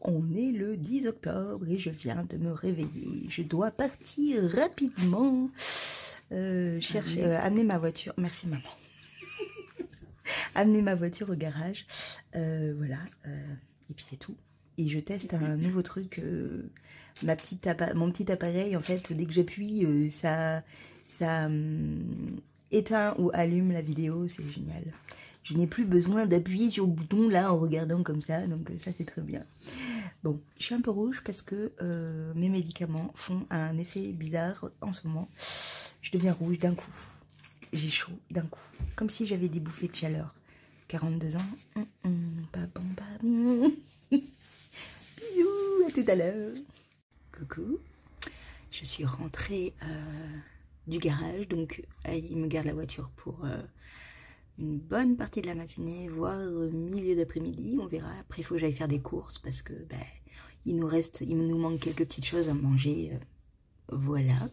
On est le 10 octobre et je viens de me réveiller. Je dois partir rapidement amener ma voiture. Merci maman. Amener ma voiture au garage. Voilà. Et puis c'est tout. Et je teste un nouveau truc. Mon petit appareil, en fait, dès que j'appuie, ça éteint ou allume la vidéo. C'est génial. Je n'ai plus besoin d'appuyer sur le bouton là en regardant comme ça. Donc ça, c'est très bien. Bon, je suis un peu rouge parce que mes médicaments font un effet bizarre en ce moment. Je deviens rouge d'un coup. J'ai chaud d'un coup. Comme si j'avais des bouffées de chaleur. 42 ans. Bisous, à tout à l'heure. Coucou. Je suis rentrée du garage. Donc, il me garde la voiture pour une bonne partie de la matinée, voire milieu d'après-midi. On verra. Après, il faut que j'aille faire des courses parce que il nous manque quelques petites choses à manger. Voilà.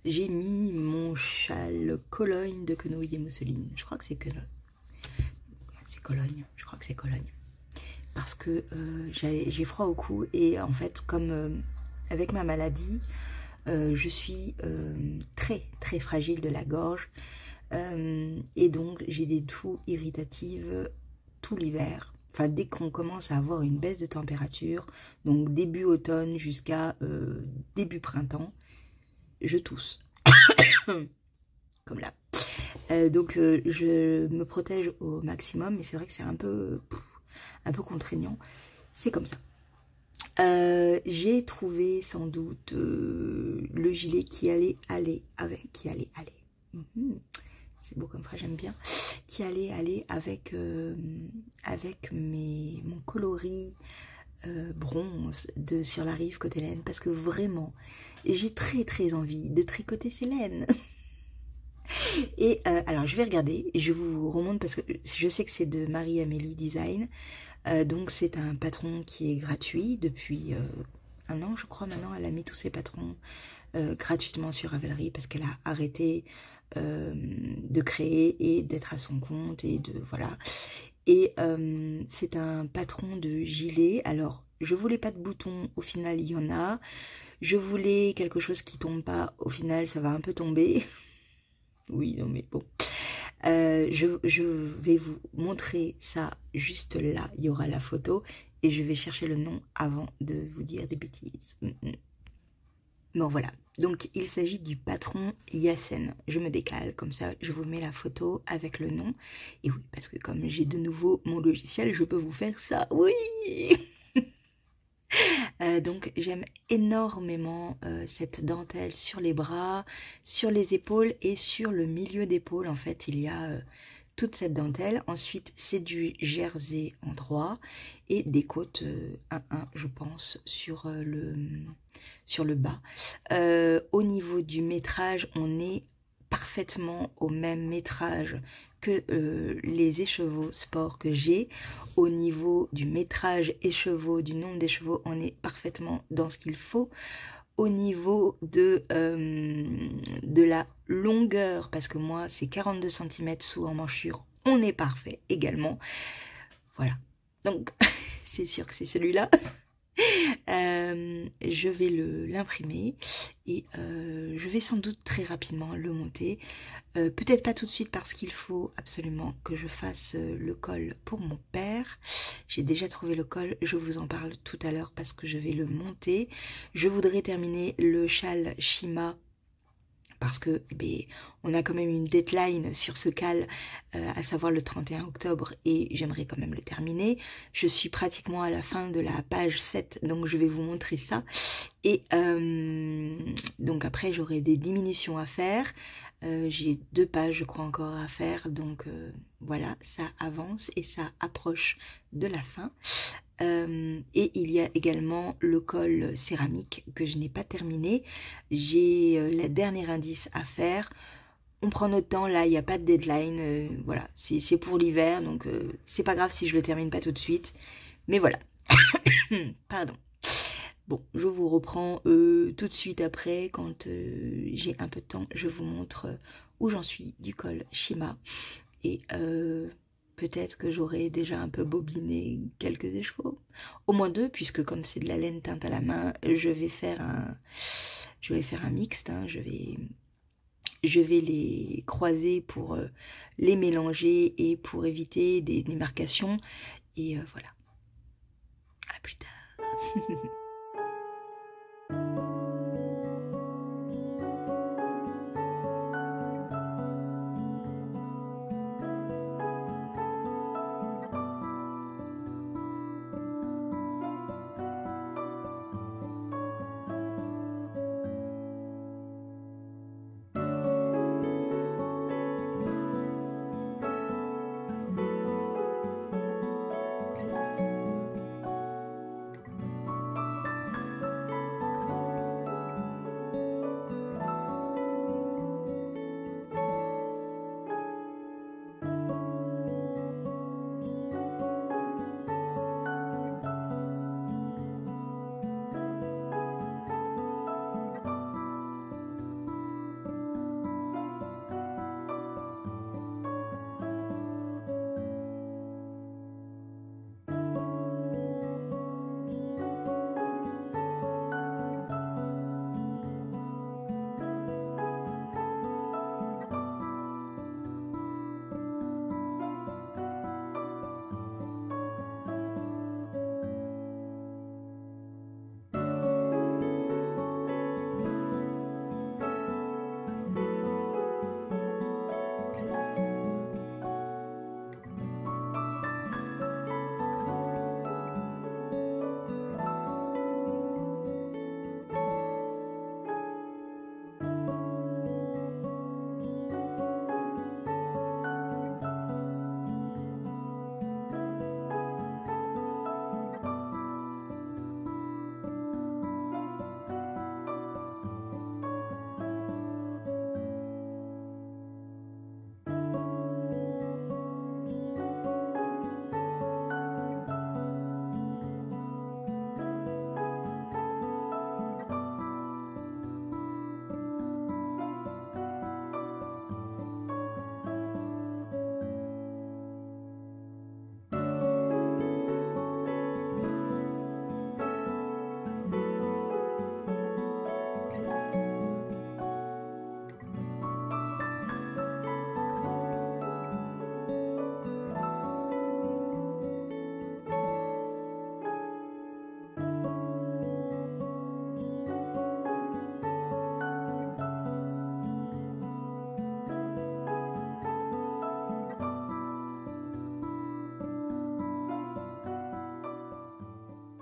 J'ai mis mon châle Cologne de quenouille et mousseline. Je crois que c'est Cologne. C'est Cologne. Je crois que c'est Cologne. Parce que j'ai froid au cou et en fait, comme avec ma maladie, je suis très très fragile de la gorge. Et donc j'ai des toux irritatives tout l'hiver. Enfin, dès qu'on commence à avoir une baisse de température, donc début automne jusqu'à début printemps, je tousse. Comme là. Donc je me protège au maximum, mais c'est vrai que c'est un peu contraignant. C'est comme ça. J'ai trouvé sans doute le gilet qui allait aller avec. C'est beau comme phrase, j'aime bien. Qui allait aller avec, mon coloris bronze sur la rive côté laine. Parce que vraiment, j'ai très très envie de tricoter ces laines. Et alors je vais regarder, je vous remonte parce que je sais que c'est de Marie-Amélie Design. Donc c'est un patron qui est gratuit depuis un an, je crois maintenant. Elle a mis tous ses patrons gratuitement sur Ravelry parce qu'elle a arrêté de créer et d'être à son compte et de voilà. Et c'est un patron de gilet. Alors je voulais pas de boutons, au final il y en a. Je voulais quelque chose qui tombe pas, au final ça va un peu tomber. Oui, non mais bon. Je vais vous montrer ça juste là. Il y aura la photo et je vais chercher le nom avant de vous dire des bêtises. Bon, voilà. Donc, il s'agit du patron Yassen. Je me décale, comme ça, je vous mets la photo avec le nom. Et oui, parce que comme j'ai de nouveau mon logiciel, je peux vous faire ça. Oui. Donc j'aime énormément cette dentelle sur les bras, sur les épaules et sur le milieu d'épaule. En fait, il y a toute cette dentelle. Ensuite, c'est du jersey en droit et des côtes 1-1, je pense, sur le bas. Au niveau du métrage, on est parfaitement au même métrage que les écheveaux sport que j'ai. Au niveau du métrage écheveaux, du nombre d'écheveaux, on est parfaitement dans ce qu'il faut. Au niveau de la longueur, parce que moi c'est 42 cm sous emmanchure, on est parfait également. Voilà, donc c'est sûr que c'est celui-là. Je vais l'imprimer et je vais sans doute très rapidement le monter. Peut-être pas tout de suite parce qu'il faut absolument que je fasse le col pour mon père. J'ai déjà trouvé le col, je vous en parle tout à l'heure parce que je vais le monter. Je voudrais terminer le châle Shima parce que on a quand même une deadline sur ce châle, à savoir le 31 octobre et j'aimerais quand même le terminer. Je suis pratiquement à la fin de la page 7, donc je vais vous montrer ça. Et donc après j'aurai des diminutions à faire. J'ai 2 pages je crois encore à faire, donc voilà, ça avance et ça approche de la fin. Et il y a également le col céramique que je n'ai pas terminé. J'ai la dernière indice à faire. On prend notre temps, là il n'y a pas de deadline, voilà, c'est pour l'hiver, donc c'est pas grave si je le termine pas tout de suite, mais voilà. Pardon. Bon, je vous reprends tout de suite après, quand j'ai un peu de temps, je vous montre où j'en suis du col Shima. Et peut-être que j'aurai déjà un peu bobiné quelques écheveaux. Au moins 2, puisque comme c'est de la laine teinte à la main, je vais faire un mixte, hein. Je vais les croiser pour les mélanger et pour éviter des démarcations. Et voilà. À plus tard.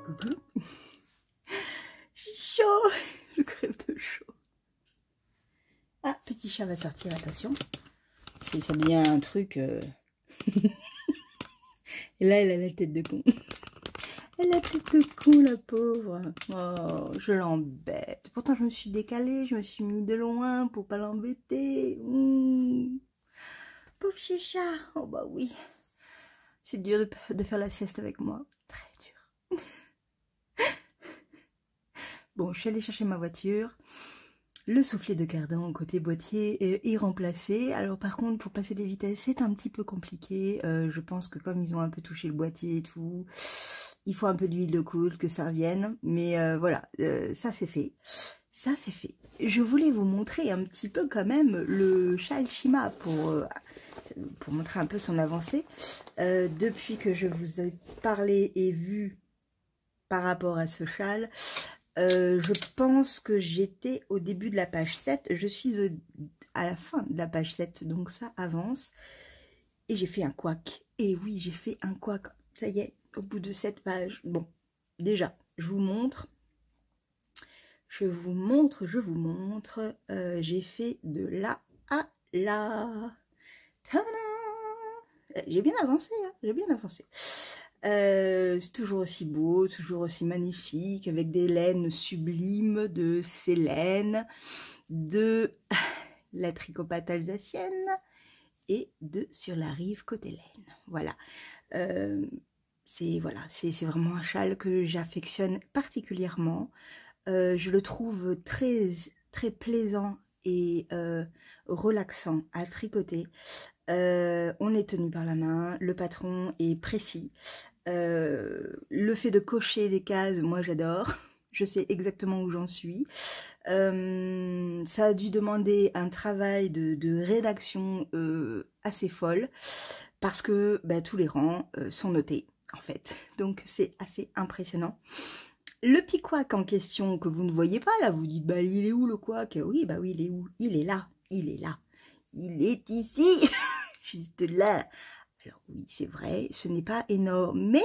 Coucou. J'ai chaud. Je crève de chaud. Ah, petit chat va sortir, attention. Ça devient un truc... Et là, elle a la tête de con. Elle a la tête de con, la pauvre. Oh, je l'embête. Pourtant, je me suis décalée, je me suis mis de loin pour pas l'embêter. Pauvre chicha. Oh bah oui. C'est dur de faire la sieste avec moi. Très dur. Bon, je suis allée chercher ma voiture. Le soufflet de cardan côté boîtier est remplacé. Alors par contre, pour passer les vitesses, c'est un petit peu compliqué. Je pense que comme ils ont un peu touché le boîtier et tout, il faut un peu d'huile de coude, que ça revienne. Mais voilà, ça c'est fait. Ça c'est fait. Je voulais vous montrer un petit peu quand même le châle Shima pour montrer un peu son avancée. Depuis que je vous ai parlé et vu par rapport à ce châle, je pense que j'étais au début de la page 7. Je suis à la fin de la page 7, donc ça avance. Et j'ai fait un couac. Et oui, j'ai fait un couac. Ça y est, au bout de 7 pages. Bon, déjà, je vous montre. J'ai fait de là à là. J'ai bien avancé, hein, j'ai bien avancé. C'est toujours aussi beau, toujours aussi magnifique, avec des laines sublimes de Célène, de la tricopate alsacienne et de Sur la rive côté laine. Voilà. C'est vraiment un châle que j'affectionne particulièrement. Je le trouve très, très plaisant et relaxant à tricoter. On est tenu par la main, le patron est précis. Le fait de cocher des cases, moi j'adore. Je sais exactement où j'en suis. Ça a dû demander un travail de rédaction assez folle parce que bah, tous les rangs sont notés en fait. Donc c'est assez impressionnant. Le petit couac en question que vous ne voyez pas là, vous dites bah il est où le couac? Oui bah oui il est où? Il est là, il est là. Il est ici, juste là. Alors oui c'est vrai, ce n'est pas énorme, mais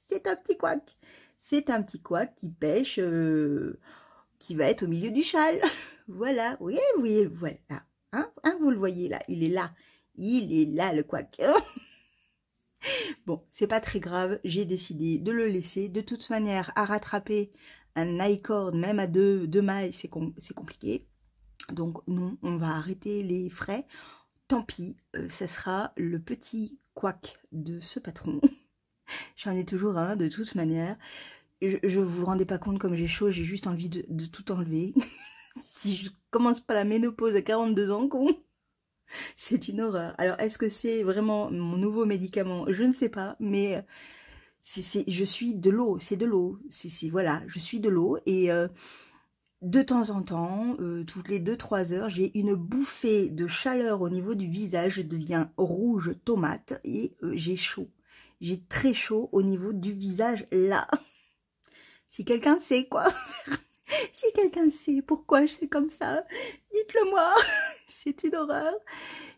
c'est un petit couac. C'est un petit couac qui pêche, qui va être au milieu du châle. Voilà, oui, oui, voilà. Hein, vous le voyez là, il est là. Il est là le couac. Bon, c'est pas très grave, j'ai décidé de le laisser. De toute manière, à rattraper un I-cord, même à deux mailles, c'est compliqué. Donc non, on va arrêter les frais. Tant pis, ça sera le petit couac de ce patron. J'en ai toujours un, de toute manière. Je vous rendez pas compte comme j'ai chaud, j'ai juste envie de tout enlever. Si je commence pas la ménopause à 42 ans, c'est une horreur. Alors, est-ce que c'est vraiment mon nouveau médicament? Je ne sais pas, mais je suis de l'eau, c'est de l'eau. Voilà, je suis de l'eau et de temps en temps, toutes les 2-3 heures, j'ai une bouffée de chaleur au niveau du visage, je deviens rouge tomate et j'ai chaud. J'ai très chaud au niveau du visage là. Si quelqu'un sait quoi, si quelqu'un sait pourquoi je suis comme ça, dites-le moi. C'est une horreur.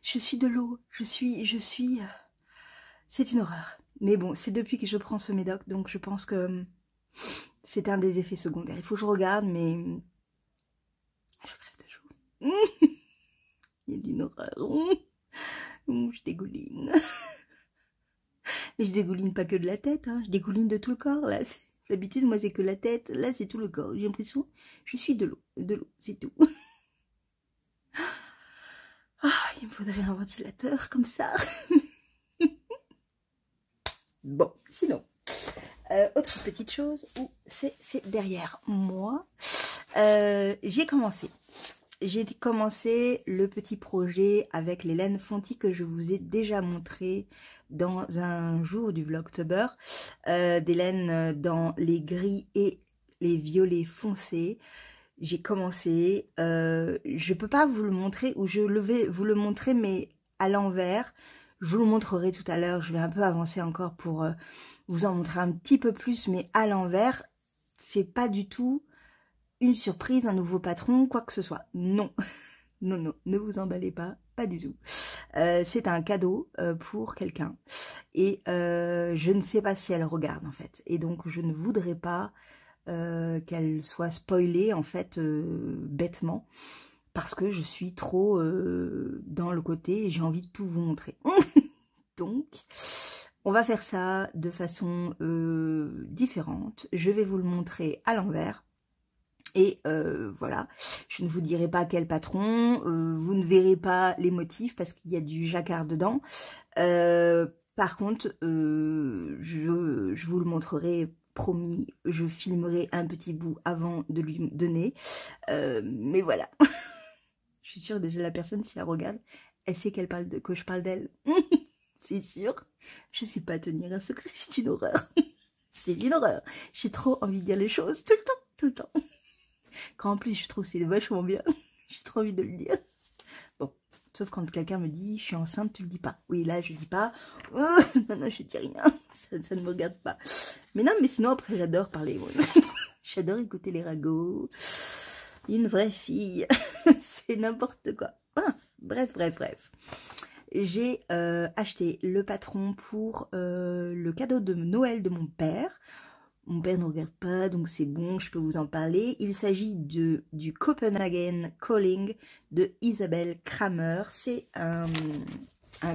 Je suis de l'eau. C'est une horreur. Mais bon, c'est depuis que je prends ce médoc, donc je pense que c'est un des effets secondaires. Il faut que je regarde, mais je crève de chaud. Il y a d'une horreur. Je dégouline. Mais je dégouline pas que de la tête, hein. Je dégouline de tout le corps, là. D'habitude, moi, c'est que la tête. Là, c'est tout le corps. J'ai l'impression, je suis de l'eau, c'est tout. Ah, il me faudrait un ventilateur comme ça. Bon, sinon, autre petite chose, c'est derrière moi. J'ai commencé le petit projet avec les laines Fonty que je vous ai déjà montré dans un jour du Vlogtober. Des laines dans les gris et les violets foncés. J'ai commencé, je peux pas vous le montrer, ou je vais vous le montrer mais à l'envers. Je vous le montrerai tout à l'heure, je vais un peu avancer encore pour vous en montrer un petit peu plus, mais à l'envers. C'est pas du tout une surprise, un nouveau patron, quoi que ce soit. Non, non, non, ne vous emballez pas, pas du tout. C'est un cadeau pour quelqu'un. Et je ne sais pas si elle regarde en fait. Et donc je ne voudrais pas qu'elle soit spoilée en fait bêtement. Parce que je suis trop dans le côté et j'ai envie de tout vous montrer. Donc, on va faire ça de façon différente. Je vais vous le montrer à l'envers. Et voilà, je ne vous dirai pas quel patron, vous ne verrez pas les motifs parce qu'il y a du jacquard dedans. Par contre, je vous le montrerai, promis, je filmerai un petit bout avant de lui donner. Mais voilà, je suis sûre déjà la personne, si elle regarde, elle sait que je parle d'elle. C'est sûr, je ne sais pas tenir un secret, c'est une horreur. C'est une horreur. J'ai trop envie de dire les choses tout le temps, tout le temps. Quand en plus je trouve c'est vachement bien, j'ai trop envie de le dire. Bon, sauf quand quelqu'un me dit je suis enceinte, tu le dis pas. Oui, là je dis pas, non, non, je dis rien, ça ne me regarde pas. Mais non, mais sinon après j'adore parler. Ouais. J'adore écouter les ragots. Une vraie fille, c'est n'importe quoi. Ah, bref. J'ai acheté le patron pour le cadeau de Noël de mon père. Mon père ne regarde pas, donc c'est bon, je peux vous en parler. Il s'agit du Copenhagen Calling de Isabelle Kramer. C'est un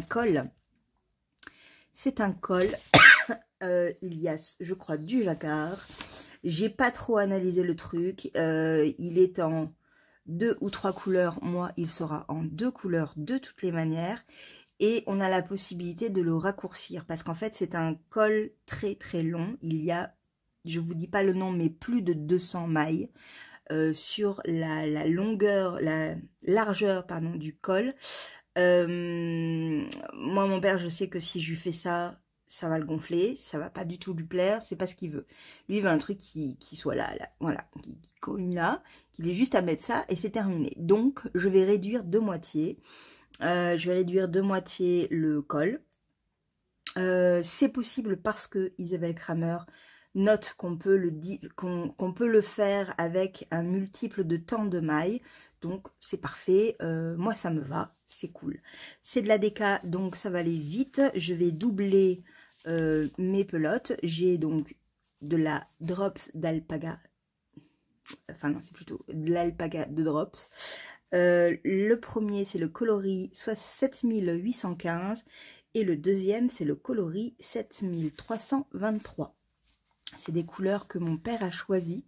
col. C'est un col. Il y a, je crois, du jacquard. J'ai pas trop analysé le truc. Il est en 2 ou 3 couleurs. Moi, il sera en 2 couleurs de toutes les manières. Et on a la possibilité de le raccourcir. Parce qu'en fait, c'est un col très très long. Il y a, je vous dis pas le nom, mais plus de 200 mailles. sur la longueur, la largeur, pardon, du col. Moi, mon père, je sais que si je lui fais ça, ça va le gonfler, ça va pas du tout lui plaire, c'est pas ce qu'il veut. Lui, il veut un truc qui soit là, voilà, qui colle là, qu'il ait juste à mettre ça et c'est terminé. Donc, je vais réduire de moitié. Je vais réduire de moitié le col. C'est possible parce que Isabelle Kramer note qu'on peut le faire avec un multiple de temps de mailles. Donc c'est parfait, moi ça me va, c'est cool. C'est de la déca, donc ça va aller vite. Je vais doubler mes pelotes. J'ai donc de la Drops d'alpaga. Enfin non, c'est plutôt de l'alpaga de Drops. Le premier, c'est le coloris 7815 et le deuxième, c'est le coloris 7323. C'est des couleurs que mon père a choisies.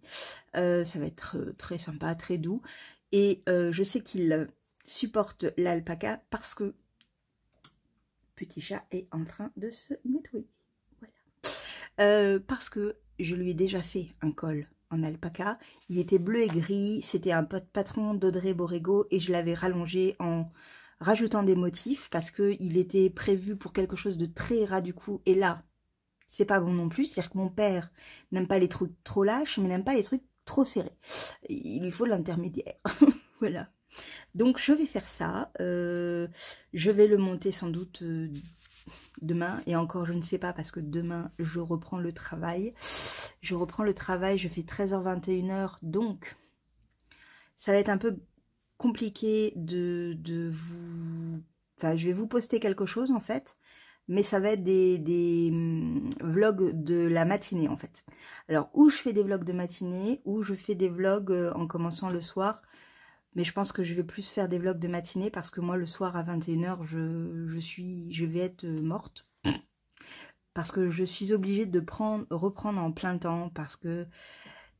Ça va être très sympa, très doux. Et je sais qu'il supporte l'alpaca parce que petit chat est en train de se nettoyer. Voilà. Parce que je lui ai déjà fait un col en alpaca. Il était bleu et gris. C'était un patron d'Audrey Borrego et je l'avais rallongé en rajoutant des motifs parce qu'il était prévu pour quelque chose de très ras du cou. Et là, c'est pas bon non plus. C'est-à-dire que mon père n'aime pas les trucs trop lâches, mais n'aime pas les trucs trop serrés. Il lui faut l'intermédiaire. Voilà. Donc, je vais faire ça. Je vais le monter sans doute demain. Et encore, je ne sais pas parce que demain, je reprends le travail. Je fais 13h-21h. Donc, ça va être un peu compliqué de vous... Enfin, je vais vous poster quelque chose, en fait. Mais ça va être des vlogs de la matinée, en fait. Alors, où je fais des vlogs de matinée, ou je fais des vlogs en commençant le soir. Mais je pense que je vais plus faire des vlogs de matinée parce que moi, le soir à 21h, je vais être morte. Parce que je suis obligée de reprendre en plein temps parce que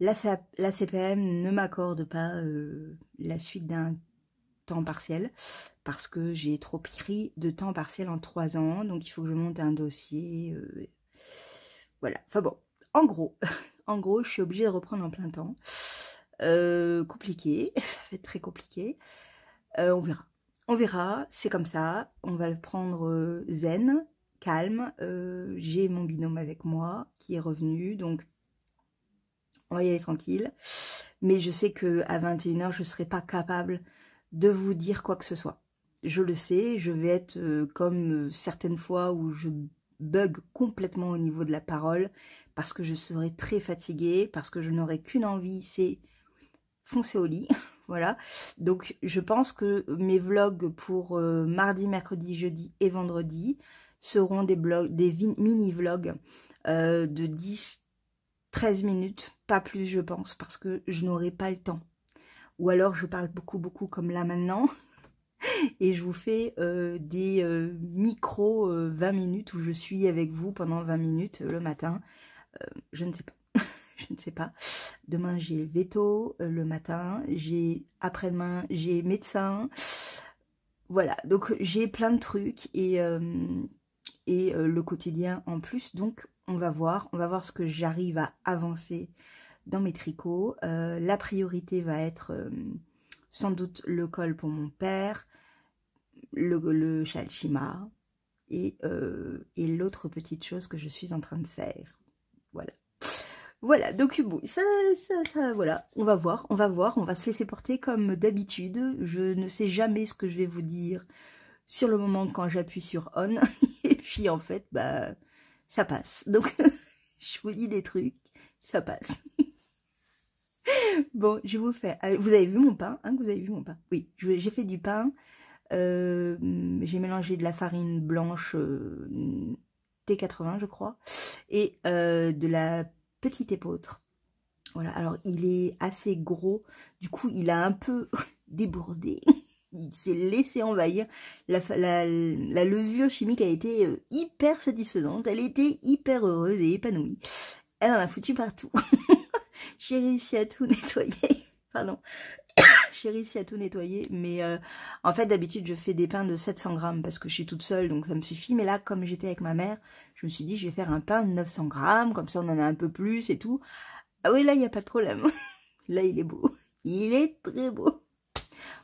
la CPM ne m'accorde pas la suite d'un temps partiel parce que j'ai trop pris de temps partiel en 3 ans. Donc, il faut que je monte un dossier. Voilà. Enfin bon, en gros, je suis obligée de reprendre en plein temps. Compliqué, ça va être très compliqué. On verra, c'est comme ça. On va le prendre zen, calme. J'ai mon binôme avec moi qui est revenu, donc on va y aller tranquille. Mais je sais que à 21h, je ne serai pas capable de vous dire quoi que ce soit. Je le sais, je vais être comme certaines fois où je bug complètement au niveau de la parole parce que je serai très fatiguée, parce que je n'aurai qu'une envie, c'est foncer au lit. Voilà, donc je pense que mes vlogs pour mardi, mercredi, jeudi et vendredi seront des mini-vlogs de 10-13 minutes, pas plus je pense, parce que je n'aurai pas le temps. Ou alors je parle beaucoup comme là maintenant, et je vous fais des micros 20 minutes où je suis avec vous pendant 20 minutes le matin, je ne sais pas. Je ne sais pas. Demain, j'ai veto le matin. Après-demain, j'ai médecin. Voilà. Donc, j'ai plein de trucs et le quotidien en plus. Donc, on va voir. On va voir ce que j'arrive à avancer dans mes tricots. La priorité va être sans doute le col pour mon père, le châle Shima et l'autre petite chose que je suis en train de faire. Voilà. Voilà, donc bon, ça, voilà, on va voir, on va se laisser porter comme d'habitude. Je ne sais jamais ce que je vais vous dire sur le moment quand j'appuie sur on, et puis en fait, bah, ça passe. Donc, je vous dis des trucs, ça passe. Bon, je vous fais, vous avez vu mon pain, hein, vous avez vu mon pain? Oui, j'ai fait du pain, j'ai mélangé de la farine blanche T80, je crois, et de la petite épeautre. Voilà, alors il est assez gros, du coup il a un peu débordé, il s'est laissé envahir. La levure chimique a été hyper satisfaisante, elle était hyper heureuse et épanouie. Elle en a foutu partout. J'ai réussi à tout nettoyer, pardon. J'ai réussi à tout nettoyer, mais en fait d'habitude je fais des pains de 700 grammes parce que je suis toute seule, donc ça me suffit. Mais là, comme j'étais avec ma mère, je me suis dit je vais faire un pain de 900 grammes, comme ça on en a un peu plus et tout. Ah oui, là il n'y a pas de problème. Là il est beau. Il est très beau.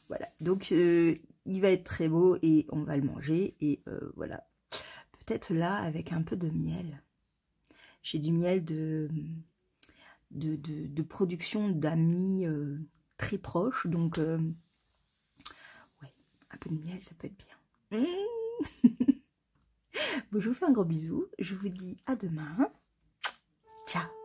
Voilà, donc il va être très beau et on va le manger. Et voilà, peut-être là avec un peu de miel. J'ai du miel de production d'amis très proches. Donc, ouais, un peu de miel, ça peut être bien. Bon, je vous fais un gros bisou. Je vous dis à demain. Ciao.